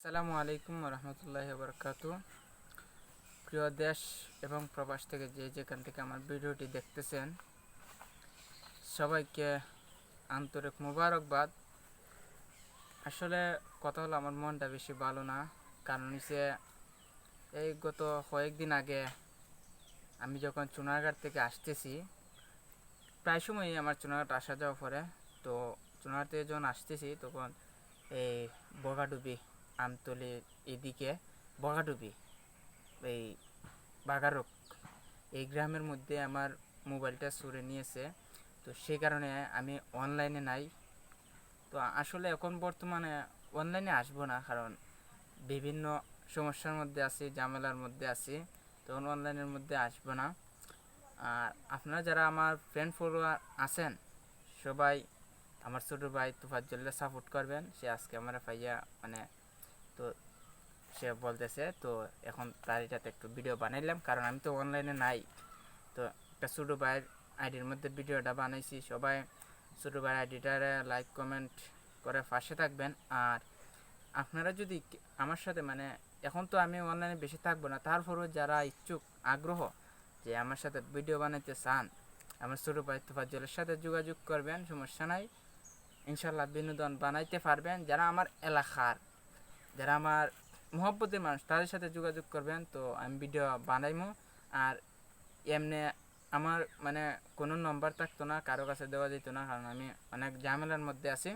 আসসালামু আলাইকুম রহমতুল্লাহি বারাকাতু। প্রিয় দেশ এবং প্রবাস থেকে যেখান থেকে আমার ভিডিওটি দেখতেছেন, সবাইকে আন্তরিক মোবারকবাদ। আসলে কথা হলো, আমার মনটা বেশি ভালো না। কারণ হচ্ছে, এই গত কয়েকদিন আগে আমি যখন চুনারঘাট থেকে আসতেছি, প্রায় সময়ই আমার চুনারঘাট আসা যাওয়া পরে। তো চুনারঘাট থেকে যখন আসতেছি তখন এই বগাডুবি, আমতলি, এদিকে বগাডুবি, এই বাগারক, এই গ্রামের মধ্যে আমার মোবাইলটা চুরি নিয়েছে। তো সেই কারণে আমি অনলাইনে নাই। তো আসলে এখন বর্তমানে অনলাইনে আসবো না, কারণ বিভিন্ন সমস্যার মধ্যে আছি, ঝামেলার মধ্যে আছি। তখন অনলাইনের মধ্যে আসবো না। আর আপনারা যারা আমার ফ্রেন্ড ফলোয়ার আছেন, সবাই আমার ছোটো ভাই তুফাজ্জলকে সাপোর্ট করবেন। সে আজকে আমার পাইয়া তো সে বলতেছে, তো এখন তার এটাতে একটু ভিডিও বানাইলাম, কারণ আমি তো অনলাইনে নাই। তো একটা ছোটো ভাইয়ের আইডির মধ্যে ভিডিওটা বানাইছি। সবাই ছোটো ভাইয়ের আইডিটারে লাইক কমেন্ট করে পাশে থাকবেন। আর আপনারা যদি আমার সাথে এখন তো আমি অনলাইনে বেশি থাকবো না, তারপরেও যারা ইচ্ছুক, আগ্রহ যে আমার সাথে ভিডিও বানাইতে চান, আমার ছোটো ভাই তুফাজ্জলের সাথে যোগাযোগ করবেন, সমস্যা নাই। ইনশাল্লাহ বিনোদন বানাইতে পারবেন। যারা আমার এলাকার, যারা আমার মহব্বতের মানুষ, তাদের সাথে যোগাযোগ করবেন, তো আমি ভিডিও বানাইমো। আর এমনি আমার কোনো নম্বর থাকতো না, কারো কাছে দেওয়া যেত না, কারণ আমি অনেক ঝামেলার মধ্যে আছি।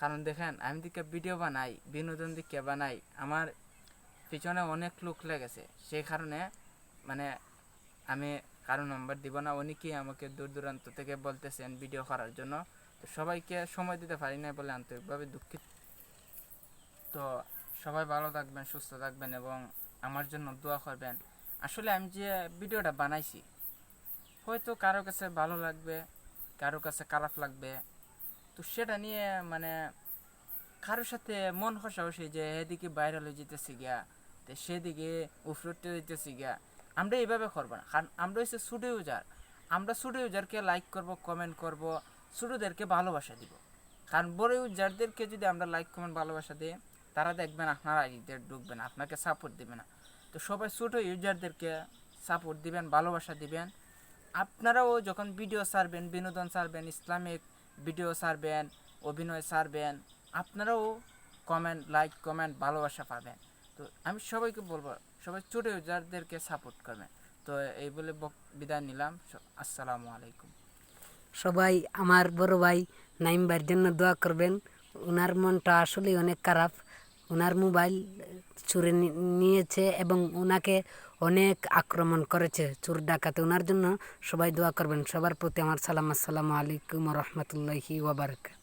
কারণ দেখেন, আমি দিকে ভিডিও বানাই, বিনোদন দিকে বানাই, আমার পিছনে অনেক লোক লেগেছে। সেই কারণে আমি কারো নম্বর দিব না। অনেকেই আমাকে দূর দূরান্ত থেকে বলতেছেন ভিডিও করার জন্য, তো সবাইকে সময় দিতে পারি না বলে আন্তরিকভাবে দুঃখিত। তো সবাই ভালো থাকবেন, সুস্থ থাকবেন এবং আমার জন্য দোয়া করবেন। আসলে আমি যে ভিডিওটা বানাইছি, হয়তো কারো কাছে ভালো লাগবে, কারো কাছে খারাপ লাগবে। তো সেটা নিয়ে কারোর সাথে মন কষাকষি যে এদিকে ভাইরাল হয়ে যেতেছি গিয়া, তো সেদিকে উফরতে যেতেছি গিয়া, আমরা এইভাবে করবো না। কারণ আমরা হচ্ছে ছোটো ইউজার। আমরা ছোটো ইউজারকে লাইক করব, কমেন্ট করব, ছোটোদেরকে ভালোবাসা দিব। কারণ বড় ইউজারদেরকে যদি আমরা লাইক কমেন্ট ভালোবাসা দিই, তারা দেখবেন আপনার আইডিতে ঢুকবে না, আপনাকে সাপোর্ট দিবে না। তো সবাই ছোটো ইউজারদেরকে সাপোর্ট দিবেন, ভালোবাসা দিবেন। আপনারাও যখন ভিডিও ছাড়বেন, বিনোদন ছাড়বেন, ইসলামিক ভিডিও ছাড়বেন, অভিনয় ছাড়বেন, আপনারাও লাইক কমেন্ট ভালোবাসা পাবেন। তো আমি সবাইকে বলবো, সবাই ছোটো ইউজারদেরকে সাপোর্ট করবেন। তো এই বলে বিদায় নিলাম। আসসালামু আলাইকুম। সবাই আমার বড় ভাই নাইম ভাইয়ের জন্য দোয়া করবেন। ওনার মনটা আসলেই অনেক খারাপ। ওনার মোবাইল চুরি নিয়েছে এবং ওনাকে অনেক আক্রমণ করেছে চোর ডাকাতে। ওনার জন্য সবাই দোয়া করবেন। সবার প্রতি আমার সালাম। আসসালামু আলাইকুম রহমতুল্লাহি ওয়া বারাকাতুহু।